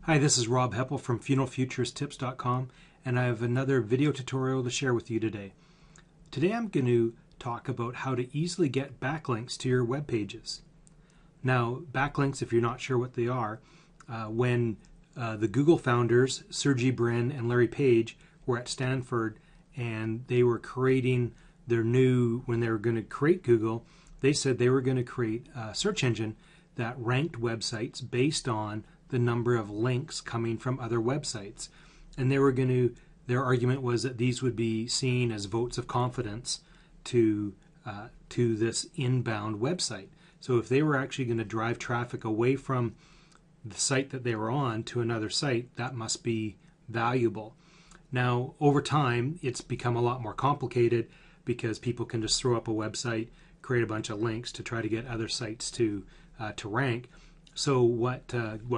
Hi, this is Rob Heppell from funeralfuturestips.com, and I have another video tutorial to share with you today. Today I'm going to talk about how to easily get backlinks to your web pages. Now, backlinks, if you're not sure what they are, when the Google founders, Sergey Brin and Larry Page, were at Stanford and they were creating when they were going to create Google, they said they were going to create a search engine that ranked websites based on the number of links coming from other websites. And their argument was that these would be seen as votes of confidence to this inbound website. So if they were actually going to drive traffic away from the site that they were on to another site, that must be valuable. Now, over time, it's become a lot more complicated because people can just throw up a website, create a bunch of links to try to get other sites to rank. So what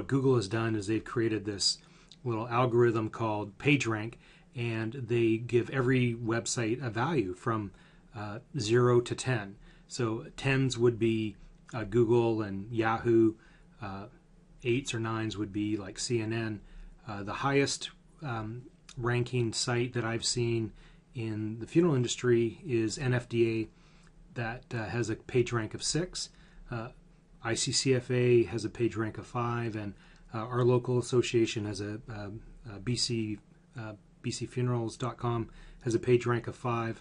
Google has done is they've created this little algorithm called PageRank, and they give every website a value from 0 to 10. So 10s would be Google and Yahoo. 8s or 9s would be like CNN. The highest ranking site that I've seen in the funeral industry is NFDA, that has a page rank of 6. ICCFA has a page rank of 5, and our local association has a bcfunerals.com has a page rank of 5.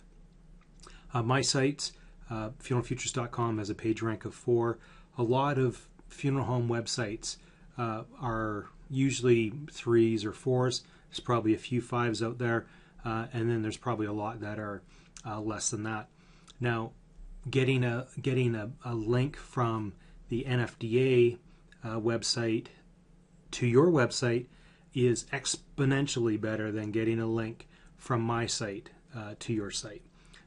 My sites, funeralfutures.com, has a page rank of 4. A lot of funeral home websites are usually 3s or 4s. There's probably a few 5s out there, and then there's probably a lot that are less than that. Now, getting a link from the NFDA website to your website is exponentially better than getting a link from my site to your site.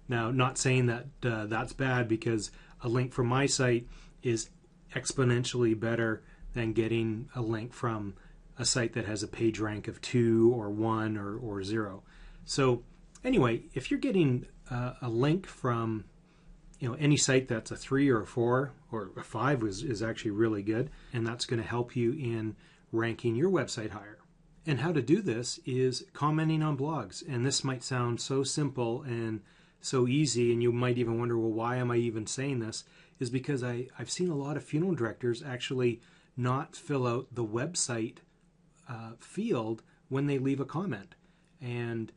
Now, not saying that that's bad, because a link from my site is exponentially better than getting a link from a site that has a page rank of 2 or 1 or 0. So anyway, if you're getting a link from any site that's a 3 or a 4 or a 5 is actually really good, and that's going to help you in ranking your website higher. And how to do this is commenting on blogs. And this might sound so simple and so easy, and you might even wonder, well, why am I even saying this? Is because I've seen a lot of funeral directors actually not fill out the website field when they leave a comment. And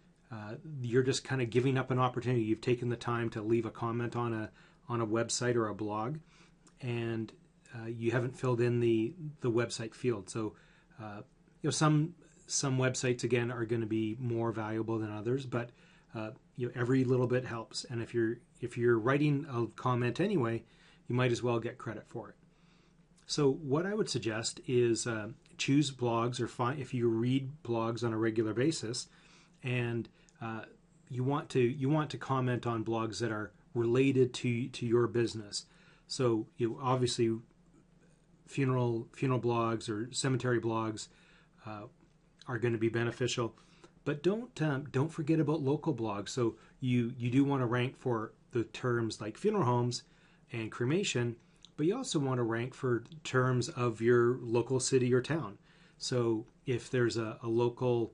you're just kind of giving up an opportunity. You've taken the time to leave a comment on a website or a blog, and you haven't filled in the website field. So some websites, again, are going to be more valuable than others, but every little bit helps. And if you're writing a comment anyway, you might as well get credit for it. So what I would suggest is choose blogs, or if you read blogs on a regular basis, and you want to comment on blogs that are related to your business. So obviously funeral blogs or cemetery blogs are going to be beneficial, but don't forget about local blogs. So you do want to rank for the terms like funeral homes and cremation, but you also want to rank for terms of your local city or town. So if there's a local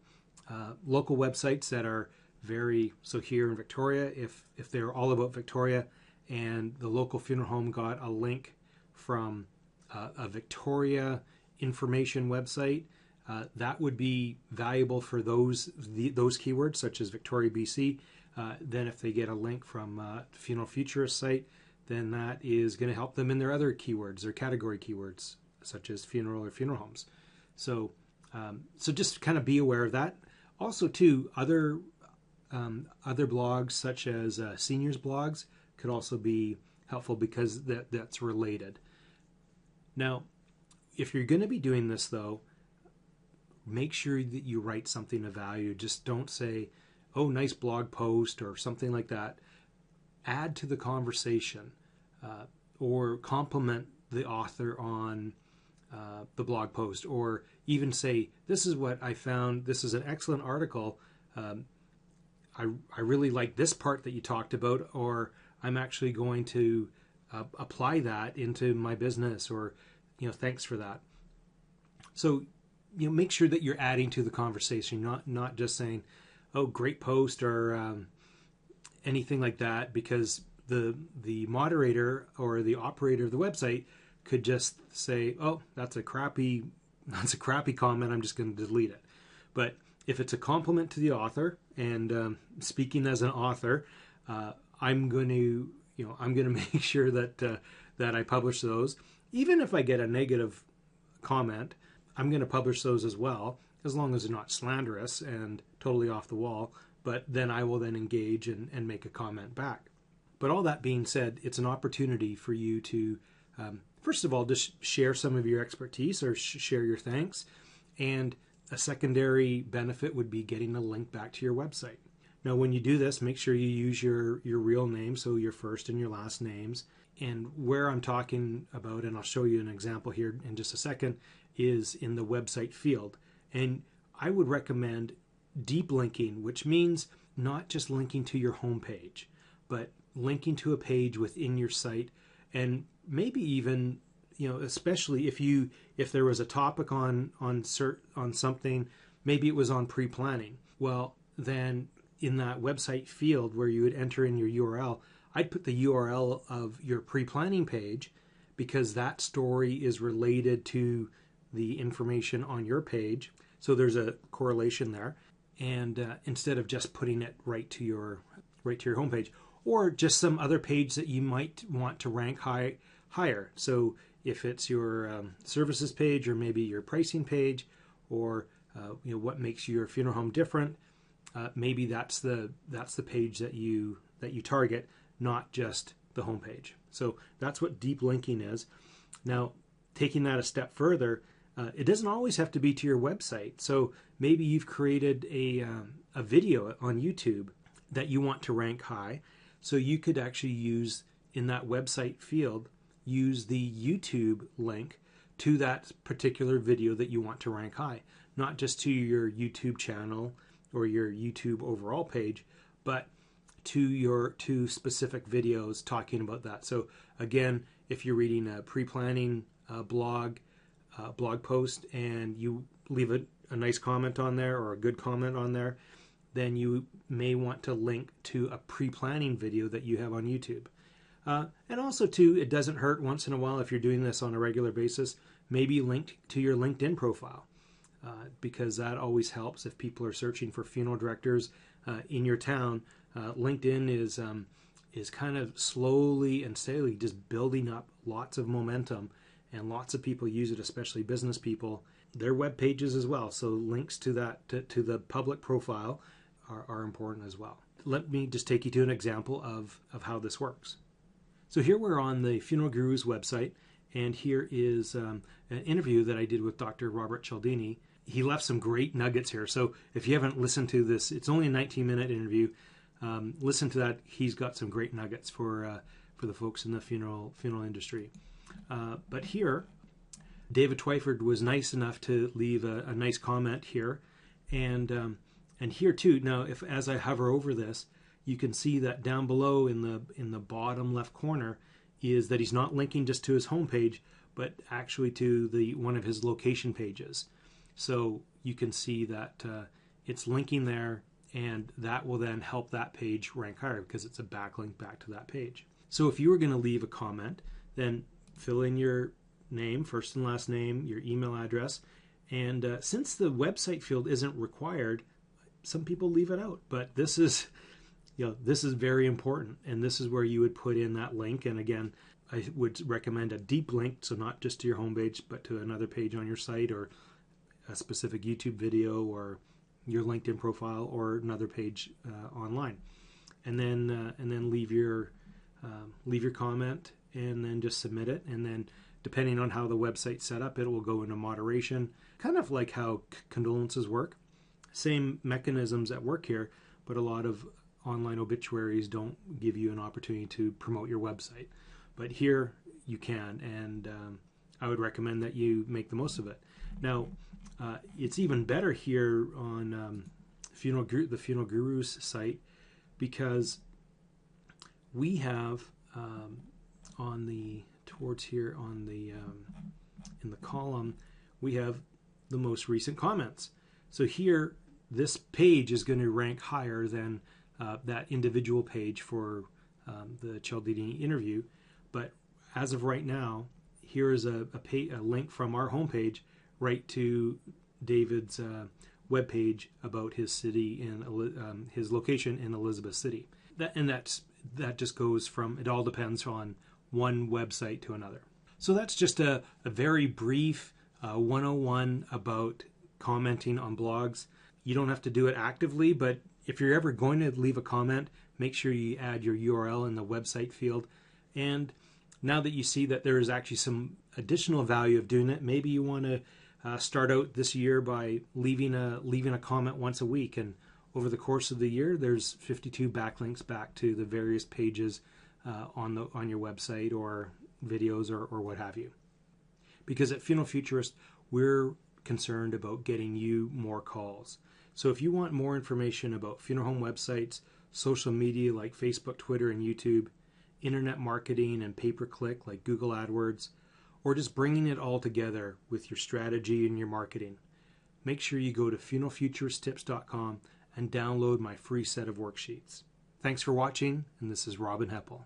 websites that are so here in Victoria, if they're all about Victoria and the local funeral home got a link from a Victoria information website, that would be valuable for those keywords, such as Victoria, BC. Then if they get a link from Funeral Futurist site, then that is going to help them in their other keywords, their category keywords, such as funeral or funeral homes. So just kind of be aware of that. Also, too, other blogs, such as seniors blogs, could also be helpful because that's related. Now, if you're going to be doing this, though, make sure that you write something of value. Just don't say, "Oh, nice blog post," or something like that. Add to the conversation, or compliment the author on the blog post, or even say, "This is what I found. This is an excellent article. I really like this part that you talked about," or "I'm actually going to apply that into my business," or thanks for that. So make sure that you're adding to the conversation, not just saying, "Oh, great post," or anything like that, because the moderator or the operator of the website could just say, "Oh, that's a crappy comment. I'm just going to delete it." But if it's a compliment to the author, and speaking as an author, I'm going to make sure that I publish those. Even if I get a negative comment, I'm going to publish those as well, as long as they're not slanderous and totally off the wall. But then I will then engage and make a comment back. But all that being said, it's an opportunity for you to, first of all, just share some of your expertise or share your thanks. And a secondary benefit would be getting a link back to your website. Now, when you do this, make sure you use your real name, so your first and your last names. And where I'm talking about, and I'll show you an example here in just a second, is in the website field. And I would recommend deep linking, which means not just linking to your homepage, but linking to a page within your site, and maybe even, especially if there was a topic on something, maybe it was on pre-planning. Well, then in that website field where you would enter in your URL, I'd put the URL of your pre-planning page, because that story is related to the information on your page. So there's a correlation there. And instead of just putting it right to your homepage, or just some other page that you might want to rank higher. So if it's your services page, or maybe your pricing page, or what makes your funeral home different, maybe that's the page that you target, not just the homepage. So that's what deep linking is. Now, taking that a step further, it doesn't always have to be to your website. So maybe you've created a video on YouTube that you want to rank high. So you could actually use, in that website field, use the YouTube link to that particular video that you want to rank high. Not just to your YouTube channel or your YouTube overall page, but to specific videos talking about that. So again, if you're reading a pre-planning blog post, and you leave a nice comment on there, or a good comment on there, then you may want to link to a pre-planning video that you have on YouTube. And also, too, it doesn't hurt once in a while, if you're doing this on a regular basis, maybe link to your LinkedIn profile, because that always helps if people are searching for funeral directors in your town. LinkedIn is kind of slowly and steadily just building up lots of momentum, and lots of people use it, especially business people. Their web pages as well. So links to that to the public profile are important as well. Let me just take you to an example of how this works. So here we're on the Funeral Guru's website, and here is an interview that I did with Dr. Robert Cialdini. He left some great nuggets here. So if you haven't listened to this, it's only a 19-minute interview. Listen to that. He's got some great nuggets for the folks in the funeral industry. But here, David Twyford was nice enough to leave a nice comment here, and here too. Now, as I hover over this, you can see that down below in the bottom left corner is that he's not linking just to his homepage, but actually to one of his location pages. So you can see that it's linking there, and that will then help that page rank higher, because it's a backlink back to that page. So if you were going to leave a comment, then fill in your name, first and last name, your email address, and since the website field isn't required, some people leave it out. But this is very important, and this is where you would put in that link. And again, I would recommend a deep link, so not just to your homepage, but to another page on your site, or a specific YouTube video, or your LinkedIn profile, or another page online. And then leave your comment, and then just submit it. And then, depending on how the website's set up, it will go into moderation, kind of like how condolences work. Same mechanisms at work here, but a lot of online obituaries don't give you an opportunity to promote your website. But here you can, and I would recommend that you make the most of it. Now, it's even better here on the Funeral Guru's site, because we have in the column, we have the most recent comments. So here, this page is going to rank higher than that individual page for the Cialdini interview. But as of right now, here is a link from our homepage right to David's webpage about his city in his location in Elizabeth City. That just goes from, it all depends on one website to another. So that's just a very brief 101 about commenting on blogs. You don't have to do it actively, but if you're ever going to leave a comment, make sure you add your URL in the website field. And now that you see that there is actually some additional value of doing it, maybe you want to start out this year by leaving a comment once a week, and over the course of the year, there's 52 backlinks back to the various pages on your website or videos or what have you. Because at Funeral Futurist, we're concerned about getting you more calls. So if you want more information about funeral home websites, social media like Facebook, Twitter, and YouTube, internet marketing and pay-per-click like Google AdWords, or just bringing it all together with your strategy and your marketing, make sure you go to funeralfuturisttips.com and download my free set of worksheets. Thanks for watching, and this is Robin Heppell.